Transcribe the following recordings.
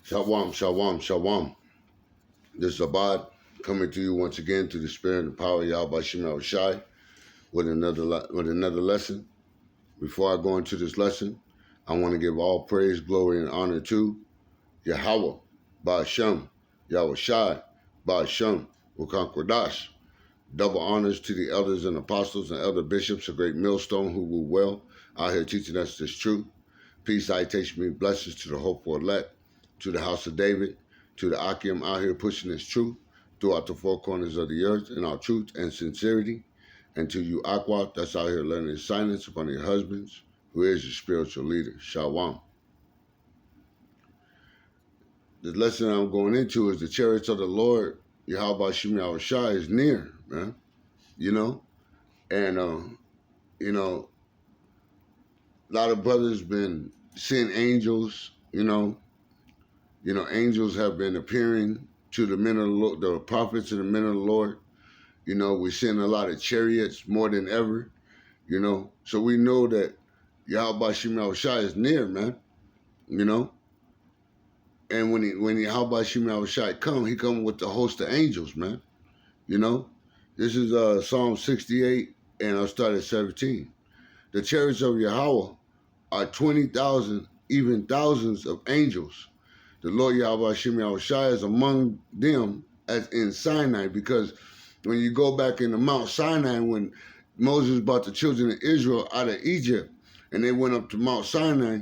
Shalom, shalom, shalom. This is Abad coming to you once again through the spirit and power of Yahweh Shem Shai with another lesson. Before I go into this lesson, I want to give all praise, glory, and honor to Yahweh, Ba'ashem, Yahweh Shai, Ba'ashem, Wukankwadash. Double honors to the elders and apostles and elder bishops, a great millstone who rule well, out here teaching us this truth. Peace, citation, me, blessings to the hopeful elect, to the house of David, to the Akim out here pushing this truth throughout the four corners of the earth in our truth and sincerity, and to you Aqua that's out here learning silence upon your husbands, who is your spiritual leader. Shalom. The lesson I'm going into is the chariots of the Lord, Yahweh Shem Shai, is near, man. And a lot of brothers been seeing angels, angels have been appearing to the men of the Lord, the prophets and the men of the Lord. We're seeing a lot of chariots more than ever, So we know that Yahweh Shem Shai is near, man, And when Yahweh Shem Shai come, he come with the host of angels, man, This is Psalm 68, and I'll start at 17. The chariots of Yahweh are 20,000, even thousands of angels. The Lord Yahweh Shem Shai is among them as in Sinai, because when you go back into Mount Sinai, when Moses brought the children of Israel out of Egypt and they went up to Mount Sinai,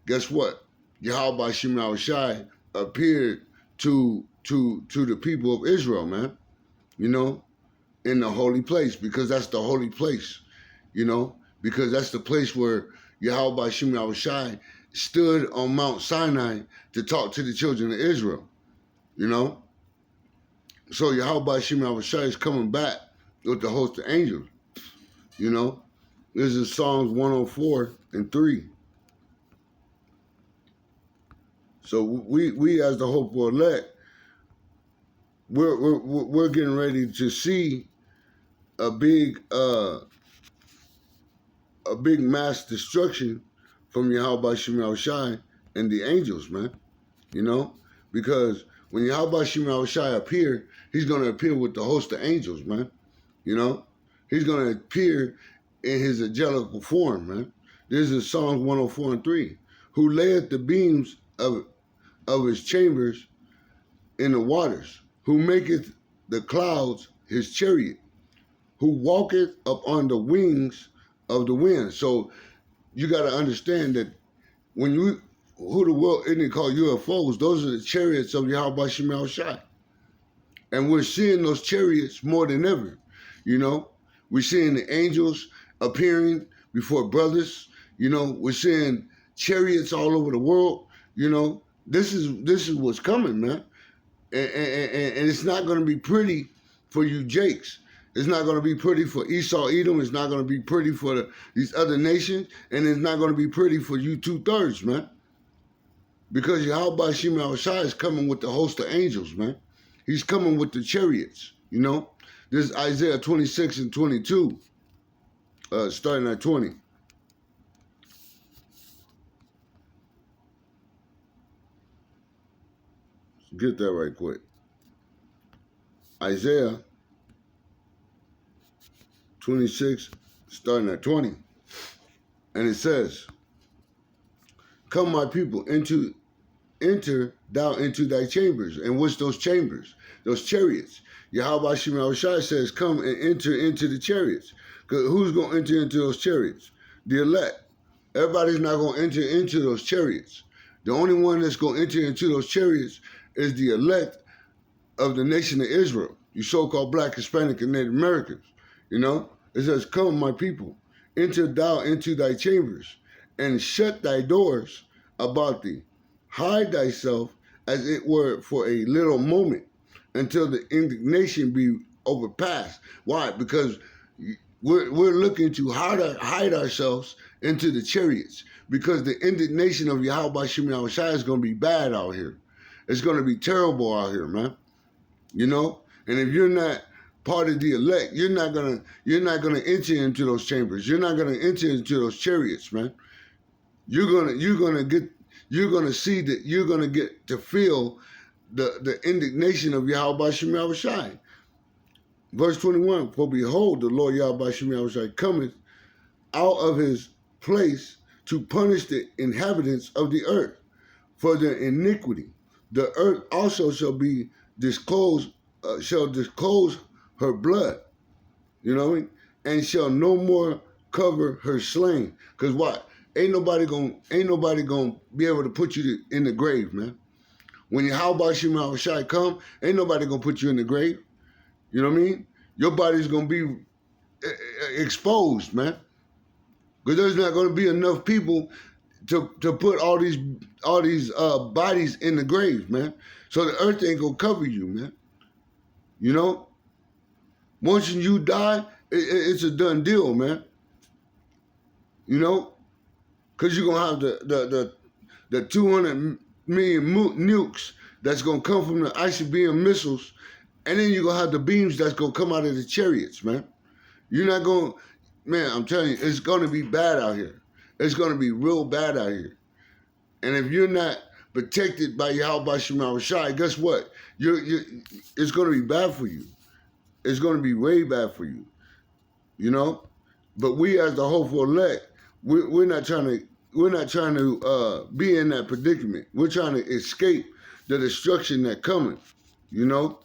guess what? Yahweh Shem Shai appeared to the people of Israel, man, in the holy place, because that's the holy place, because that's the place where Yahweh Shem Shai stood on Mount Sinai to talk to the children of Israel, So Yahweh Shem Shai is coming back with the host of angels, This is Psalms 104 and 3. So we as the hopeful elect, we're getting ready to see a big mass destruction from Yahweh Shem Shai and the angels, man. Because when Yahweh Shem Shai appear, he's going to appear with the host of angels, man. He's going to appear in his angelical form, man. This is Psalms 104 and 3. Who layeth the beams of his chambers in the waters, who maketh the clouds his chariot, who walketh upon the wings of the wind. So you got to understand that when who the world Indian call UFOs, those are the chariots of Yahweh Shem Shai. And we're seeing those chariots more than ever, We're seeing the angels appearing before brothers, We're seeing chariots all over the world, This is what's coming, man. And it's not going to be pretty for you Jakes. It's not going to be pretty for Esau, Edom. It's not going to be pretty for these other nations. And it's not going to be pretty for you 2/3, man. Because Yahweh Shem Shai is coming with the host of angels, man. He's coming with the chariots, This is Isaiah 26 and 22, starting at 20. Get that right quick. Isaiah 26, starting at 20. And it says, come, my people, enter thou into thy chambers. And what's those chambers? Those chariots. Yahweh Shem Shai says, come and enter into the chariots. Because who's going to enter into those chariots? The elect. Everybody's not going to enter into those chariots. The only one that's going to enter into those chariots is the elect of the nation of Israel, you so-called Black, Hispanic, and Native Americans. It says, come, my people, enter thou into thy chambers, and shut thy doors about thee. Hide thyself as it were for a little moment, until the indignation be overpassed. Why? Because we're looking to hide ourselves into the chariots, because the indignation of Yahweh Shem Shai is going to be bad out here. It's going to be terrible out here, man. And if you're not part of the elect, you're not gonna enter into those chambers. You're not gonna enter into those chariots, man. You're gonna get you're going to see that you're going to get to feel the indignation of Yahweh Shem Yahushai. Verse 21, for behold, the Lord Yahweh Shem Yahushai cometh out of his place to punish the inhabitants of the earth for their iniquity. The earth also shall disclose her blood, you know what I mean? And shall no more cover her slain. Because what? Ain't nobody gonna be able to put you in the grave, man. When Yahweh Shem Yahushai come, ain't nobody gonna put you in the grave. You know what I mean? Your body's gonna be exposed, man. Because there's not gonna be enough people to put all these bodies in the grave, man. So the earth ain't gonna cover you, man. You know? Once you die, it's a done deal, man. You know? Because you're gonna have the 200 million nukes that's gonna come from the ICBM missiles, and then you're gonna have the beams that's gonna come out of the chariots, man. You're not gonna, man, I'm telling you, it's gonna be bad out here. It's gonna be real bad out here. And if you're not protected by Yahweh Shem Yahushai, guess what? It's gonna be bad for you. It's gonna be way bad for you. You know? But we as the hopeful elect, we're not trying to be in that predicament. We're trying to escape the destruction that's coming. You know,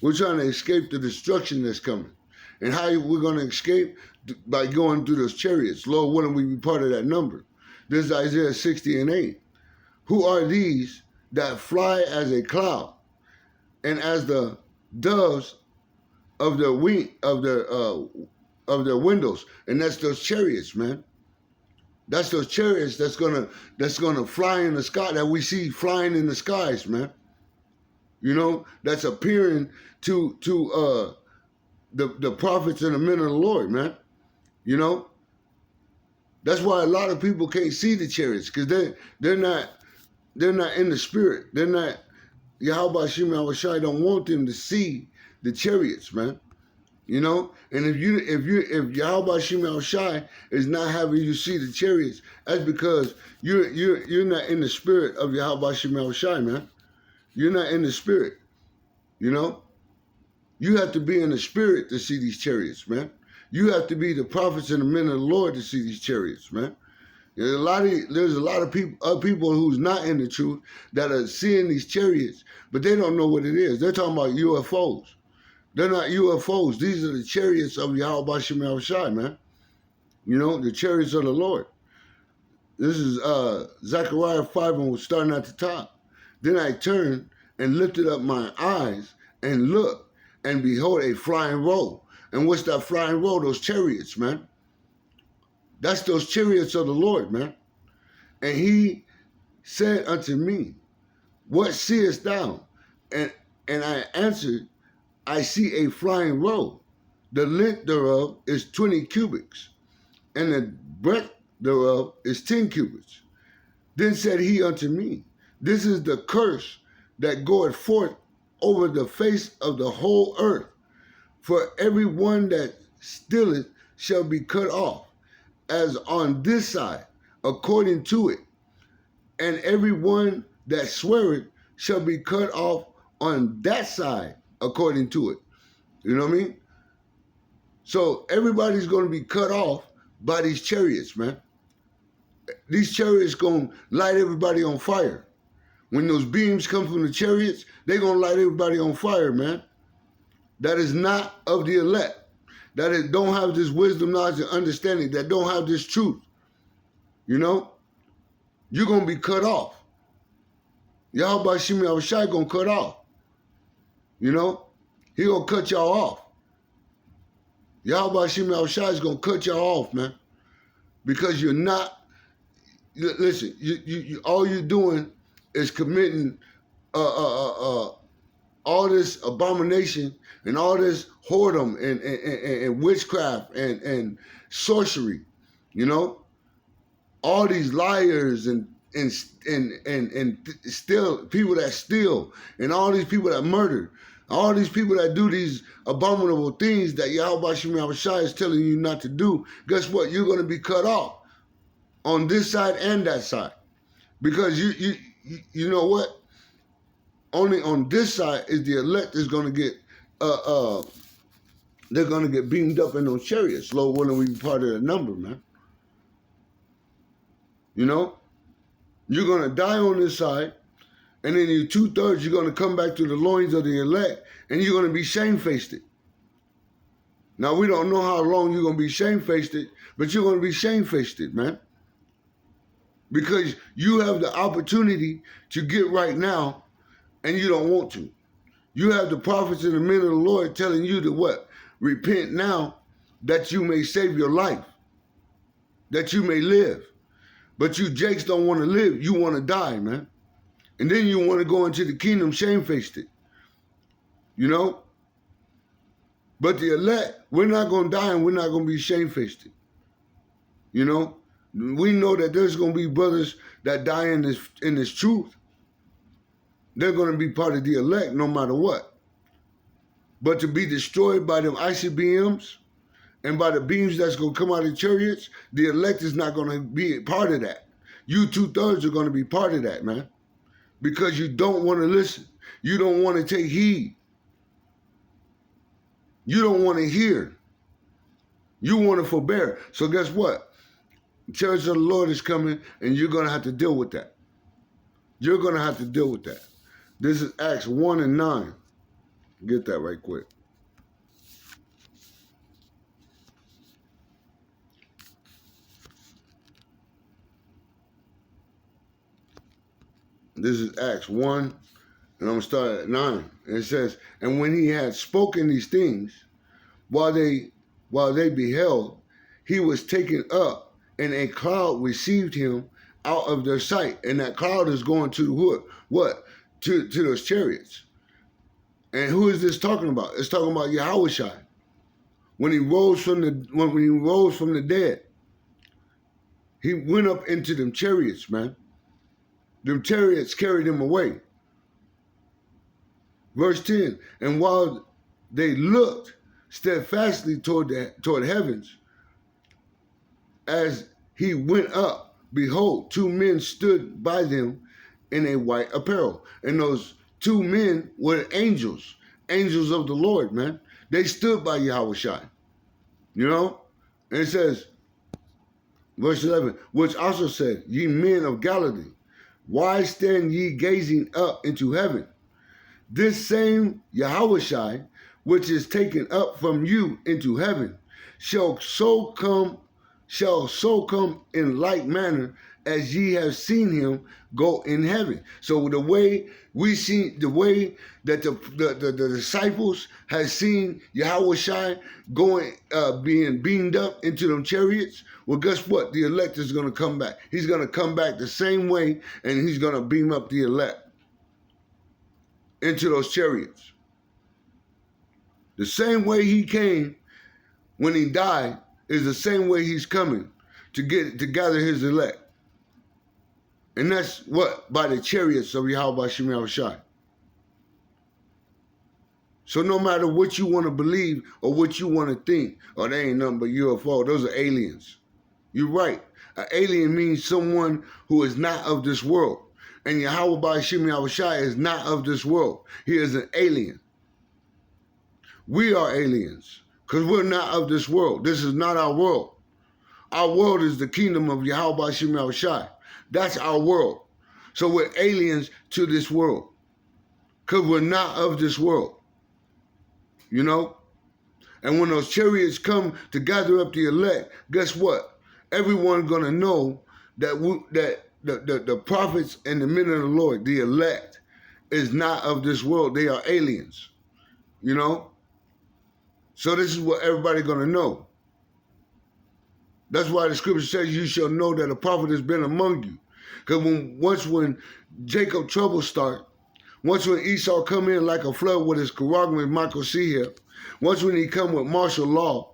we're trying to escape the destruction that's coming. And how we're going to escape? By going through those chariots. Lord willing, we be part of that number. This is Isaiah 60:8. Who are these that fly as a cloud, and as the doves of their windows? And that's those chariots, man. That's those chariots that's gonna fly in the sky, that we see flying in the skies, man. You know, that's appearing to the prophets and the men of the Lord, man. You know, that's why a lot of people can't see the chariots, because they're not in the spirit. They're not. Yahweh Shem Yahushai don't want them to see the chariots, man. You know, and if Yahweh Shem Yahushai is not having you see the chariots, that's because you're not in the spirit of Yahweh Shem Yahushai, man. You're not in the spirit. You know, you have to be in the spirit to see these chariots, man. You have to be the prophets and the men of the Lord to see these chariots, man. There's a lot of people who's not in the truth that are seeing these chariots, but they don't know what it is. They're talking about UFOs. They're not UFOs. These are the chariots of Yahweh Shem Yahushai, man. You know, the chariots of the Lord. This is Zechariah 5, and we're starting at the top. Then I turned and lifted up my eyes and looked, and behold, a flying roll. And what's that flying roll? Those chariots, man. That's those chariots of the Lord, man. And he said unto me, what seest thou? And I answered, I see a flying roll. The length thereof is 20 cubits, and the breadth thereof is 10 cubits. Then said he unto me, this is the curse that goeth forth over the face of the whole earth. For every one that stealeth shall be cut off, as on this side, according to it. And every one that sweareth shall be cut off on that side, according to it. You know what I mean? So everybody's going to be cut off by these chariots, man. These chariots going to light everybody on fire. When those beams come from the chariots, they're going to light everybody on fire, man. That is not of the elect. That don't have this wisdom, knowledge, and understanding. That don't have this truth. You know? You're going to be cut off. Yahweh Shem Yahushai going to cut off. You know? He going to cut y'all off. Yahweh Shem Yahushai is going to cut y'all off, man. Because you're not, listen, you all you're doing is committing all this abomination and all this whoredom and witchcraft and sorcery, you know, all these liars and still people that steal, and all these people that murder, all these people that do these abominable things that Yahweh Shem Yahushai is telling you not to do. Guess what? You're going to be cut off on this side and that side. Because you know what? Only on this side is the elect is going to get they're going to get beamed up in those chariots. Lord willing, we be part of the number, man. You know, you're going to die on this side, and then you 2/3 you're going to come back to the loins of the elect, and you're going to be shamefaced. Now we don't know how long you're going to be shamefaced, but you're going to be shamefaced, man. Because you have the opportunity to get right now, and you don't want to. You have the prophets and the men of the Lord telling you to what? Repent now that you may save your life, that you may live. But you jakes don't want to live. You want to die, man. And then you want to go into the kingdom shamefaced. You know? But the elect, we're not going to die and we're not going to be shamefaced. You know? We know that there's going to be brothers that die in this truth. They're going to be part of the elect no matter what. But to be destroyed by them ICBMs and by the beams that's going to come out of chariots, the elect is not going to be a part of that. You 2/3 are going to be part of that, man. Because you don't want to listen. You don't want to take heed. You don't want to hear. You want to forbear. So guess what? The chariots of the Lord is coming, and you're going to have to deal with that. You're going to have to deal with that. This is Acts 1:9. Get that right quick. This is Acts 1, and I'm going to start at 9. And it says, and when he had spoken these things, while they beheld, he was taken up, and a cloud received him out of their sight. And that cloud is going to the wood. What? To those chariots. And who is this talking about? It's talking about Yahushua. When he rose from the dead, he went up into them chariots, man. Them chariots carried him away. Verse 10, and while they looked steadfastly toward heavens, as he went up, behold, 2 men stood by them in a white apparel. And those 2 men were angels of the Lord, man. They stood by Yahushua, you know? And it says, verse 11, which also said, ye men of Galilee, why stand ye gazing up into heaven? This same Yahushua, which is taken up from you into heaven, shall so come in like manner as ye have seen him go in heaven. So the way that the disciples had seen Yahushua going, being beamed up into them chariots, well, guess what? The elect is going to come back. He's going to come back the same way, and he's going to beam up the elect into those chariots. The same way he came when he died is the same way he's coming to gather his elect. And that's what? By the chariots of Yahweh Shemel Shai. So no matter what you want to believe or what you want to think, or they ain't nothing but UFO, those are aliens. You're right. An alien means someone who is not of this world. And Yahweh Ba'ashim Yahushai is not of this world. He is an alien. We are aliens because we're not of this world. This is not our world. Our world is the kingdom of Yahweh Ba'ashim Yahushai. That's our world. So we're aliens to this world because we're not of this world. You know? And when those chariots come to gather up the elect, guess what? Everyone's going to know that the prophets and the men of the Lord, the elect, is not of this world. They are aliens. You know? So this is what everybody's going to know. That's why the scripture says you shall know that a prophet has been among you. Because when Jacob trouble start, once when Esau come in like a flood with his Karagma and Michael C here, once when he come with martial law,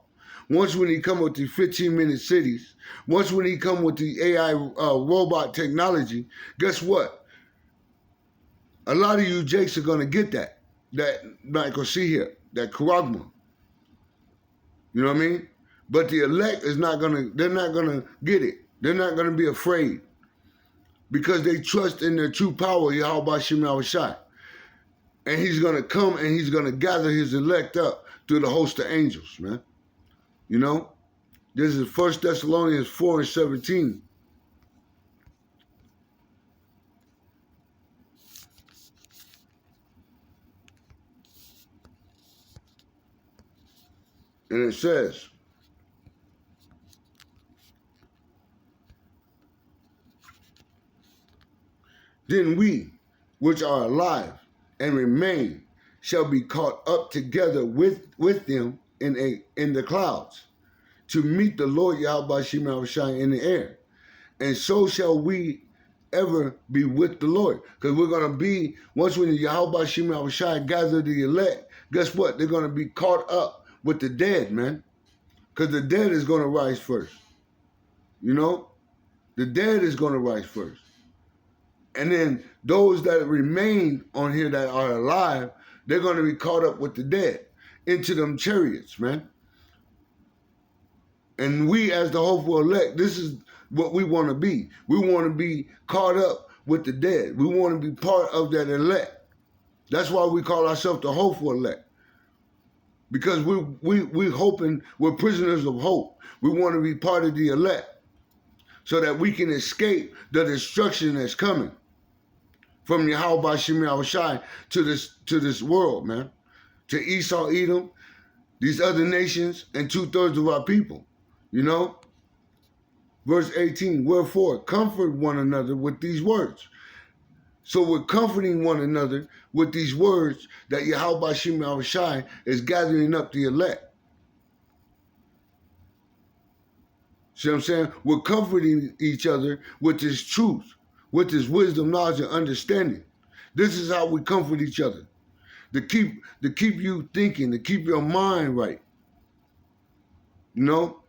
once when he come with the 15-minute cities, once when he come with the AI robot technology, guess what? A lot of you jakes are going to get that Michael C here, that Karagma. You know what I mean? But the elect is not going to, they're not going to get it. They're not going to be afraid. because they trust in their true power, Yahweh Shem Yahushai. And he's going to come and he's going to gather his elect up through the host of angels, man. You know? This is 1 Thessalonians 4:17. And it says, then we, which are alive and remain, shall be caught up together with them in the clouds, to meet the Lord Yahweh Shem Yahushai in the air. And so shall we ever be with the Lord. Because we're going to be, once when Yahweh Shem Yahushai gather the elect, guess what? They're going to be caught up with the dead, man. Because the dead is going to rise first. You know? The dead is going to rise first. And then those that remain on here that are alive, they're going to be caught up with the dead into them chariots, man. And we as the hopeful elect, this is what we want to be. We want to be caught up with the dead. We want to be part of that elect. That's why we call ourselves the hopeful elect. Because we're hoping, we're prisoners of hope. We want to be part of the elect so that we can escape the destruction that's coming from Yahweh Shem Yahushai to this world, man. To Esau, Edom, these other nations, and 2/3 of our people. You know? Verse 18, wherefore comfort one another with these words. So we're comforting one another with these words that Yahweh Shem Yahushai is gathering up the elect. See what I'm saying? We're comforting each other with this truth, with this wisdom, knowledge, and understanding. This is how we comfort each other. To keep you thinking, to keep your mind right. You know?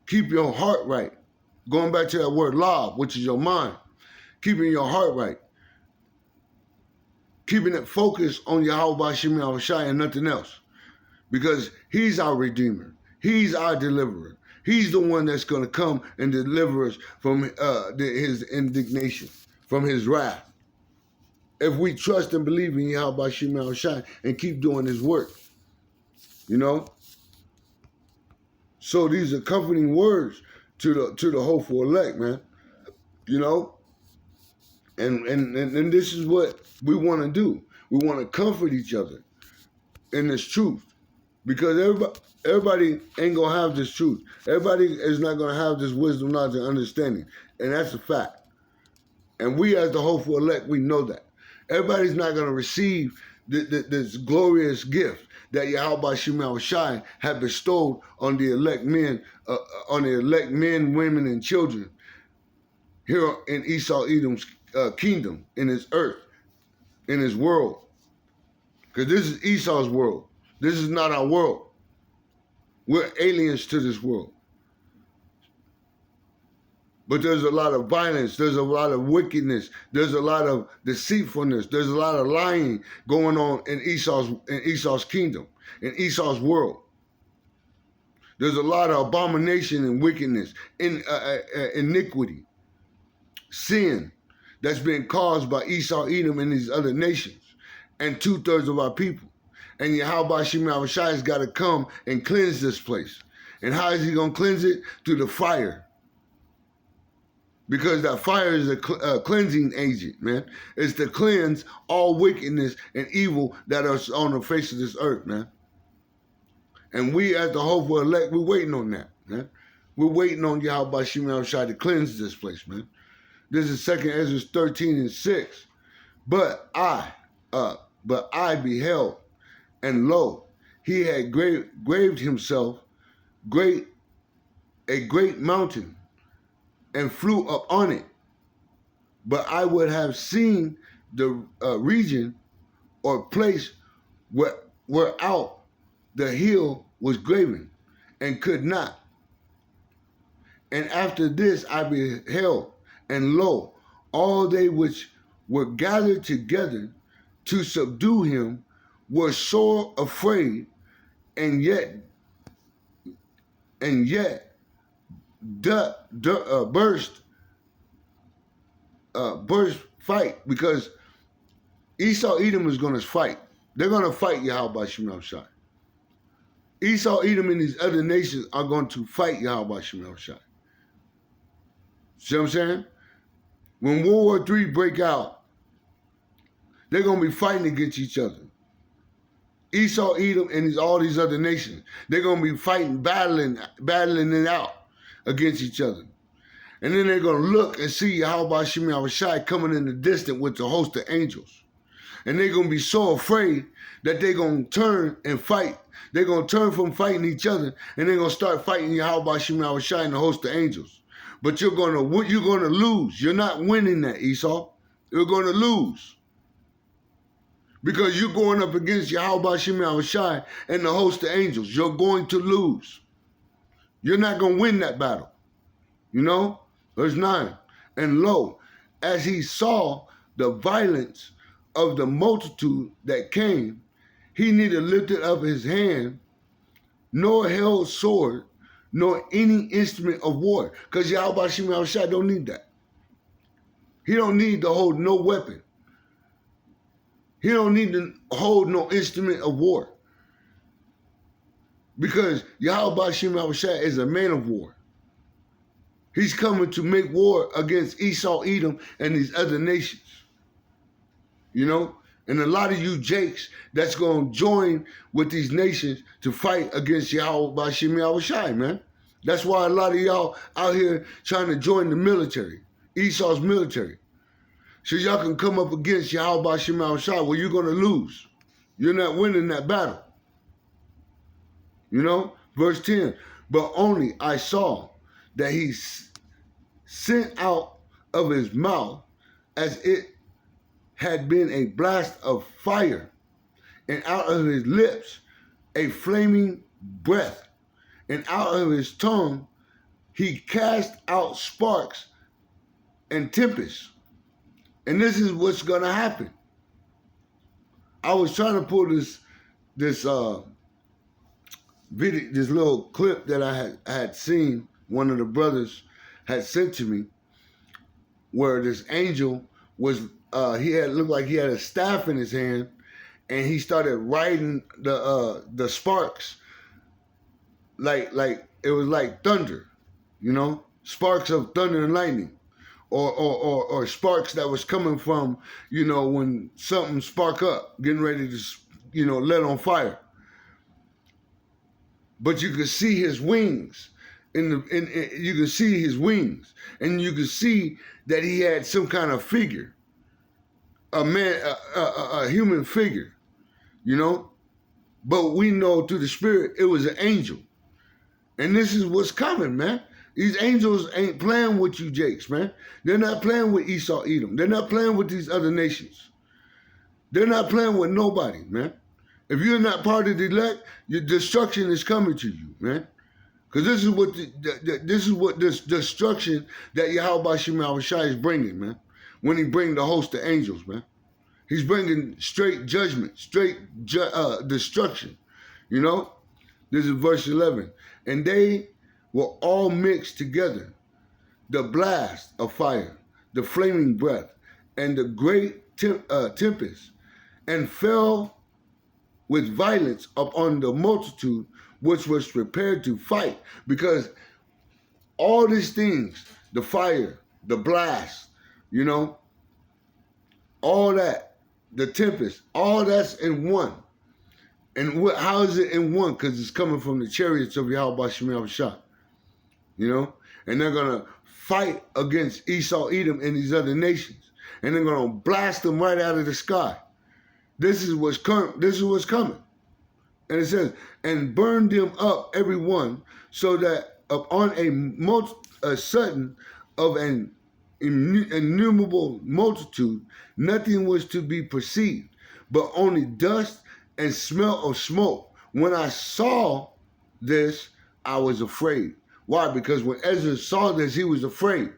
Keep your heart right. Going back to that word lav, which is your mind. Keeping your heart right. Keeping it focused on Yahweh Shem Yahushai and nothing else. Because he's our Redeemer. He's our deliverer. He's the one that's going to come and deliver us from his indignation, from his wrath. If we trust and believe in Yahweh Shem Yahushai and keep doing his work. You know? So these are comforting words to the hopeful elect, man. You know? And this is what we want to do. We want to comfort each other in this truth. Because everybody ain't going to have this truth. Everybody is not going to have this wisdom, knowledge, and understanding. And that's a fact. And we as the hopeful elect, we know that. Everybody's not going to receive this glorious gift that Yahweh Shem Yahushai had bestowed on the elect men, women, and children here in Esau Edom's kingdom, in his earth, in his world. Because this is Esau's world. This is not our world. We're aliens to this world. But there's a lot of violence. There's a lot of wickedness. There's a lot of deceitfulness. There's a lot of lying going on in Esau's kingdom, in Esau's world. There's a lot of abomination and wickedness, iniquity, sin that's been caused by Esau, Edom, and these other nations, and 2/3 of our people. And Yahweh Shem Yahushai has got to come and cleanse this place. And how is he going to cleanse it? Through the fire. Because that fire is a cleansing agent, man. It's to cleanse all wickedness and evil that are on the face of this earth, man. And we as the hopeful elect, we're waiting on that, man. We're waiting on Yahweh Shem Yahushai to cleanse this place, man. This is 2 Ezra 13:6. But I beheld, and lo, he had graved himself a great mountain, and flew up on it. But I would have seen the region or place where out the hill was graven, and could not. And after this I beheld, and lo, all they which were gathered together to subdue him were sore afraid, and yet burst burst fight, because Esau Edom is going to fight. They're going to fight Yahweh Shem Shai. Esau Edom and these other nations are going to fight Yahweh Shem Shai. See what I'm saying? When World War III break out, they're going to be fighting against each other. Esau, Edom, and all these other nations, they're going to be fighting, battling it out against each other. And then they're going to look and see Yahweh Shem Shai coming in the distance with the host of angels. And they're going to be so afraid that they're going to turn and fight. They're going to turn from fighting each other, and they're going to start fighting Yahweh Shem Shai and the host of angels. But you're going to lose. You're not winning that, Esau. You're going to lose. Because you're going up against Yahweh Shem Shai and the host of angels. You're going to lose. You're not going to win that battle. You know? Verse 9. And lo, as he saw the violence of the multitude that came, he neither lifted up his hand, nor held sword, nor any instrument of war. Because Yahweh Shem Shai don't need that. He don't need to hold no weapon. He don't need to hold no instrument of war. Because Yahweh Shem Shai is a man of war. He's coming to make war against Esau, Edom, and these other nations. You know? And a lot of you jakes that's going to join with these nations to fight against Yahweh Shem Shai, man. That's why a lot of y'all out here trying to join the military, Esau's military. So y'all can come up against Yahweh Shem Shai. Well, you're going to lose. You're not winning that battle. You know? Verse 10. But only I saw that he sent out of his mouth as it had been a blast of fire, and out of his lips a flaming breath, and out of his tongue he cast out sparks and tempests. And this is what's going to happen. I was trying to pull this video, this little clip that I had seen, one of the brothers had sent to me, where this angel was, looked like he had a staff in his hand, and he started riding the sparks like it was like thunder, you know, sparks of thunder and lightning, or sparks that was coming from, you know, when something spark up, getting ready to, you know, let on fire. But you could see his wings. You could see his wings, and you could see that he had some kind of figure, a human figure, you know. But we know through the spirit it was an angel, and this is what's coming, man. These angels ain't playing with you, jakes, man. They're not playing with Esau, Edom. They're not playing with these other nations. They're not playing with nobody, man. If you're not part of the elect, your destruction is coming to you, man. Because this is what this destruction that Yahweh Shem Shai is bringing, man. When he bring the host of angels, man, he's bringing straight judgment, straight destruction. You know, this is verse 11, and they were all mixed together, the blast of fire, the flaming breath, and the great tempest, and fell with violence upon the multitude which was prepared to fight. Because all these things, the fire, the blast, you know, all that, the tempest, all that's in one. And how is it in one? Because it's coming from the chariots of Yahweh Shem Shai, you know, and they're going to fight against Esau, Edom, and these other nations, and they're going to blast them right out of the sky. This is what's coming. And it says, and burn them up every one, so that upon a sudden of an innumerable multitude, nothing was to be perceived, but only dust and smell of smoke. When I saw this, I was afraid. Why? Because when Ezra saw this, he was afraid.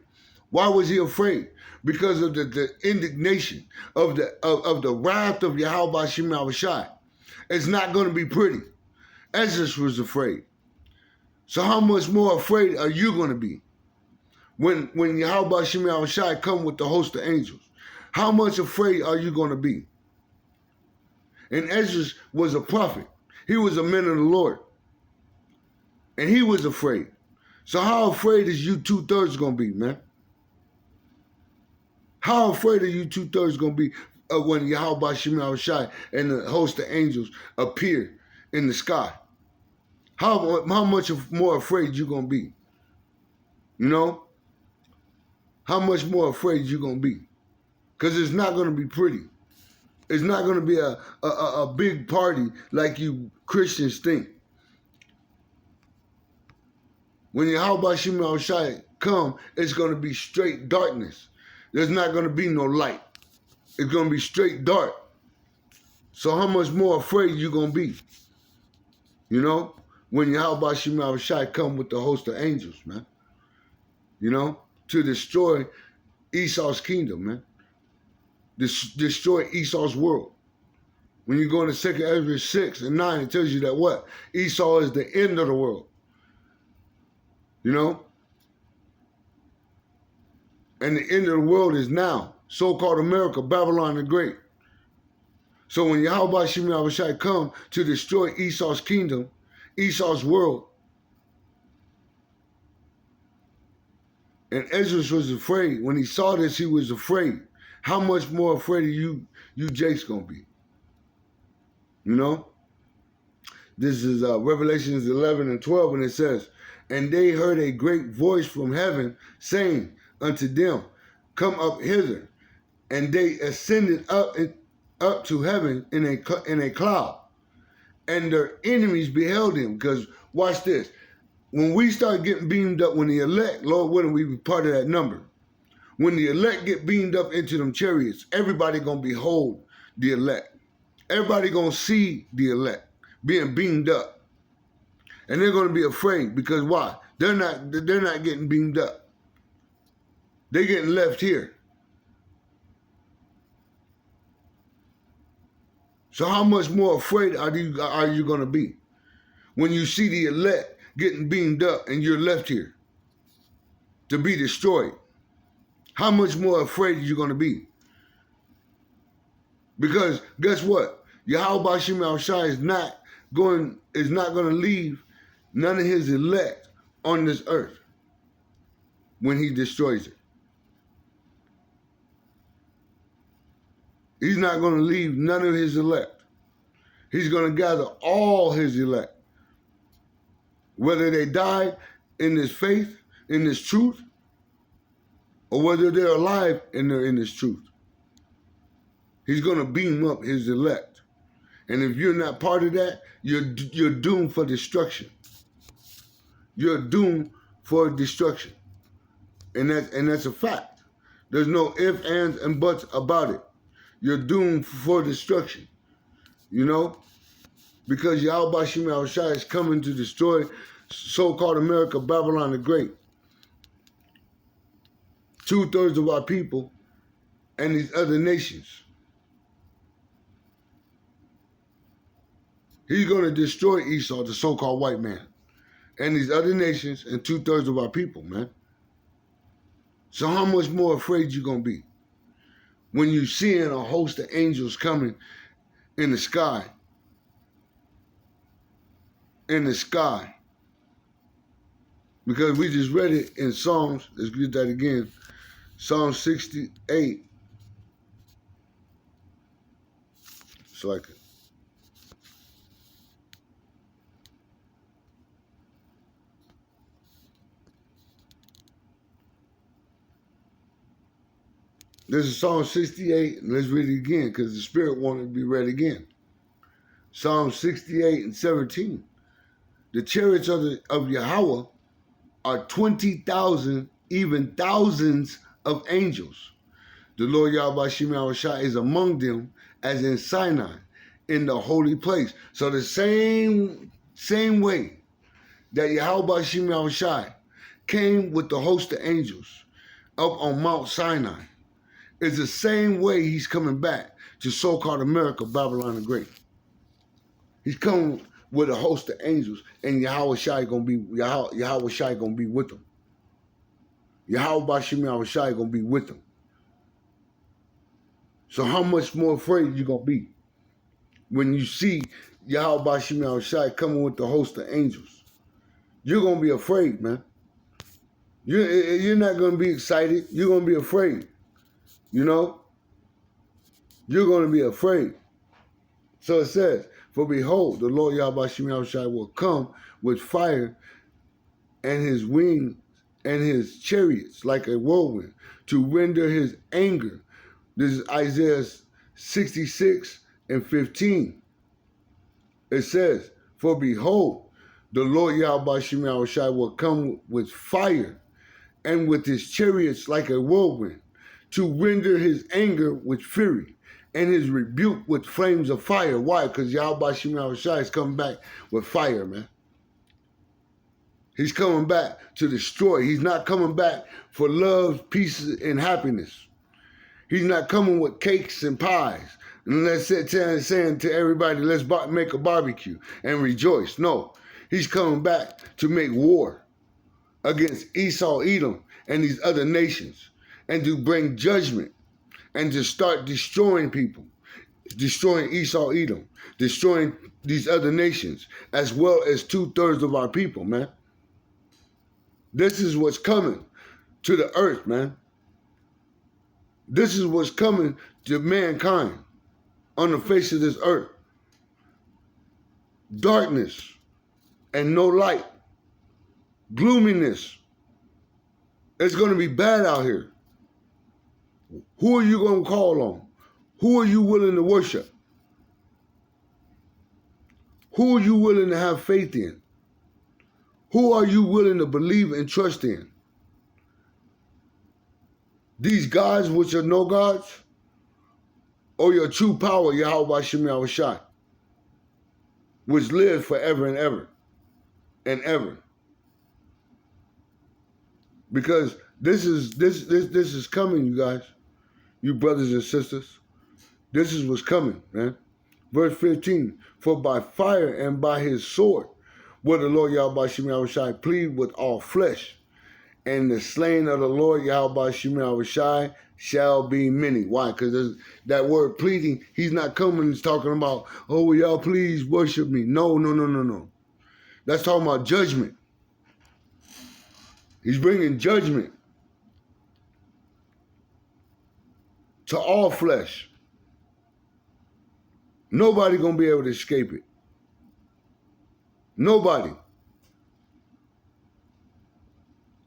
Why was he afraid? Because of the indignation of the wrath of Yahweh Shem Shai. It's not going to be pretty. Ezra was afraid. So how much more afraid are you going to be? When Yahweh Shemi Shai come with the host of angels, how much afraid are you going to be? And Ezra was a prophet. He was a man of the Lord. And he was afraid. So how afraid is you 2/3 going to be, man? How afraid are you 2/3 going to be when Yahweh Shemi Shai and the host of angels appear in the sky? How much more afraid you going to be? You know? How much more afraid you going to be? Because it's not going to be pretty. It's not going to be a big party like you Christians think. When Yahweh Shemi Shai come, it's going to be straight darkness. There's not going to be no light. It's going to be straight dark. So how much more afraid you going to be? You know? When Yahweh Shemi Shai come with the host of angels, man. You know? To destroy Esau's kingdom, man. Destroy Esau's world. When you go into 2 Ezra 6 and 9, it tells you that what? Esau is the end of the world. You know? And the end of the world is now. So-called America, Babylon the Great. So when Yahweh Shemi Shai come to destroy Esau's kingdom, Esau's world, and Ezra was afraid. When he saw this, he was afraid. How much more afraid are you Jake's gonna be? You know? This is Revelations 11 and 12, and it says, and they heard a great voice from heaven saying unto them, come up hither. And they ascended up to heaven in a cloud. And their enemies beheld him. Because watch this. When we start getting beamed up, when the elect, Lord willing, we be part of that number. When the elect get beamed up into them chariots, everybody gonna behold the elect. Everybody gonna see the elect being beamed up. And they're gonna be afraid because why? They're not getting beamed up. They're getting left here. So how much more afraid are you gonna be when you see the elect getting beamed up and you're left here to be destroyed? How much more afraid are you gonna be? Because guess what? Yahweh Shemi Shai is not gonna leave none of his elect on this earth when he destroys it. He's not gonna leave none of his elect. He's gonna gather all his elect. Whether they died in this faith, in this truth, or whether they're alive and they're in this truth. He's going to beam up his elect. And if you're not part of that, you're doomed for destruction. You're doomed for destruction. And that's a fact. There's no ifs, ands, and buts about it. You're doomed for destruction. You know? Because Yahweh Shemi Shai is coming to destroy so-called America, Babylon the Great. 2/3 of our people and these other nations. He's going to destroy Esau, the so-called white man, and these other nations and 2/3 of our people, man. So how much more afraid you going to be when you seeing a host of angels coming in the sky? In the sky. Because we just read it in Psalms. Let's get that again. Psalm 68. So I could. This is Psalm 68, and let's read it again because the Spirit wanted to be read again. Psalm 68 and 17. The chariots of Yahweh are 20,000, even thousands of angels. The Lord Yahweh Shemi Shai is among them as in Sinai, in the holy place. So the same way that Yahweh Shemi Shai came with the host of angels up on Mount Sinai is the same way he's coming back to so-called America, Babylon the Great. He's coming with a host of angels, and Yahweh Shai gonna be with them. Yahweh Shem Yahushai gonna be with them. So how much more afraid you gonna be when you see Yahweh Shem Yahushai coming with the host of angels? You're gonna be afraid, man. You're not gonna be excited. You're gonna be afraid. You know? You're gonna be afraid. So it says, for behold, the Lord Yahweh Shem Yahushai will come with fire and his wings and his chariots like a whirlwind to render his anger. This is Isaiah 66 and 15. It says, for behold, the Lord Yahweh Shem Yahushai will come with fire and with his chariots like a whirlwind to render his anger with fury and his rebuke with flames of fire. Why? Because Yahweh Shem Yahushai is coming back with fire, man. He's coming back to destroy. He's not coming back for love, peace, and happiness. He's not coming with cakes and pies. And let's sit there and saying to everybody, let's make a barbecue and rejoice. No, he's coming back to make war against Esau, Edom, and these other nations, and to bring judgment and to start destroying people, destroying Esau, Edom, destroying these other nations, as well as 2/3 of our people, man. This is what's coming to the earth, man. This is what's coming to mankind on the face of this earth. Darkness and no light. Gloominess. It's going to be bad out here. Who are you going to call on? Who are you willing to worship? Who are you willing to have faith in? Who are you willing to believe and trust in? These gods which are no gods? Or your true power, Yahweh Shem Yahushai, which lives forever and ever and ever. Because this is coming, you guys, you brothers and sisters. This is what's coming, man. Verse 15, for by fire and by his sword will the Lord Yahweh Shem Yahushai plead with all flesh, and the slain of the Lord Yahweh Shem Yahushai shall be many. Why? Because that word pleading, he's not coming and talking about, oh, will y'all please worship me. No. That's talking about judgment. He's bringing judgment to all flesh. Nobody gonna be able to escape it. Nobody.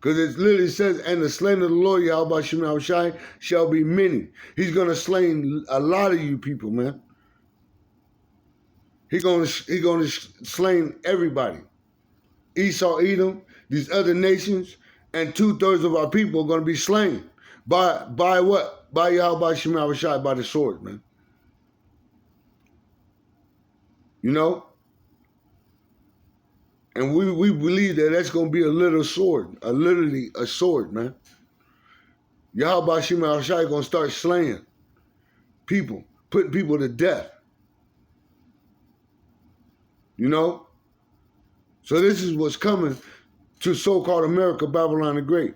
Because it literally says, and the slain of the Lord Yahweh Shem Yahushai shall be many. He's gonna slay a lot of you people, man. He's gonna slay everybody. Esau, Edom, these other nations, and 2/3 of our people are gonna be slain. By what? By Yahweh Shem Yahushai, by the sword, man. You know? And we believe that that's going to be a little sword, literally a sword, man. Yahweh Shem Yahushai going to start slaying people, putting people to death. You know? So this is what's coming to so-called America, Babylon the Great.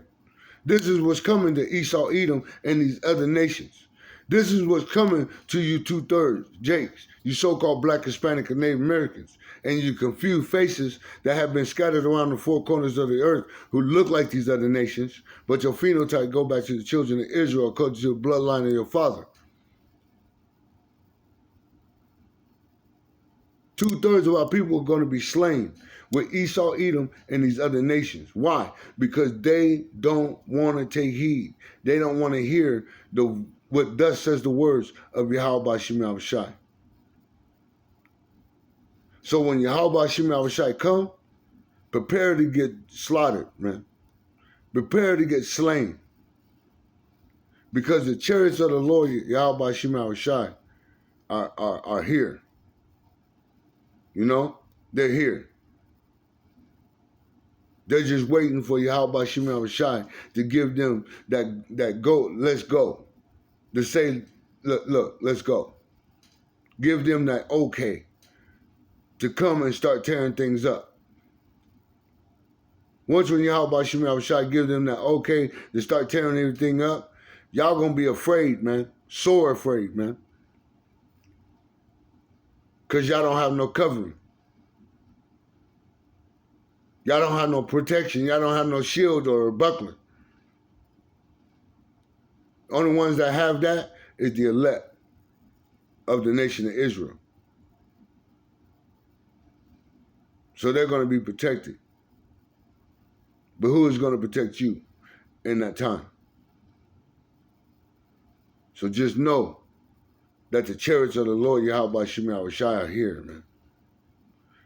This is what's coming to Esau, Edom, and these other nations. This is what's coming to you 2/3, Jakes, you so-called Black, Hispanic, and Native Americans, and you confused faces that have been scattered around the four corners of the earth who look like these other nations, but your phenotype go back to the children of Israel according to the bloodline of your father. 2/3 of our people are going to be slain with Esau, Edom, and these other nations. Why? Because they don't want to take heed. They don't want to hear what thus says the words of Yahweh Shem Yahushai. So when Yahweh Shem Yahushai come, prepare to get slaughtered, man. Prepare to get slain. Because the chariots of the Lord Yahweh Shem Yahushai are here. You know? They're here. They're just waiting for Yahweh Shem Yahushai to give them that go, let's go. To say, look, let's go. Give them that okay to come and start tearing things up. Once when Yahweh Shemel Shai give them that okay to start tearing everything up, y'all gonna be afraid, man. Sore afraid, man. Because y'all don't have no covering. Y'all don't have no protection. Y'all don't have no shield or buckler. Only ones that have that is the elect of the nation of Israel. So they're going to be protected. But who is going to protect you in that time? So just know that the chariots of the Lord Yahweh Shemel Shai are here, man.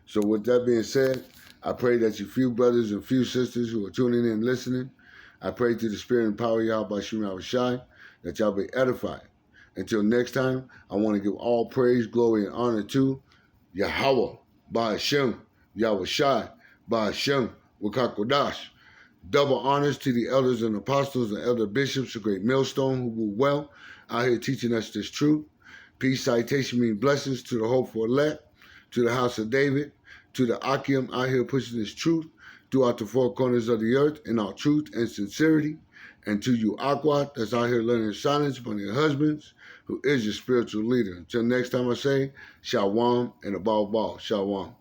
So with that being said, I pray that you few brothers and few sisters who are tuning in and listening, I pray through the spirit and power of Yahweh Shemel Shai that y'all be edified. Until next time, I want to give all praise, glory, and honor to Yahweh, Ba'ashem, Yahweh Shai, Ba'ashem, Wakakodash. Double honors to the elders and apostles and elder bishops, a great millstone who rule well, out here teaching us this truth. Peace, citation, mean blessings to the hopeful elect, to the house of David, to the Akim out here pushing this truth throughout the four corners of the earth in all truth and sincerity. And to you, Aqua, that's out here learning silence from your husbands, who is your spiritual leader. Until next time I say, Shalom and above all, Shalom.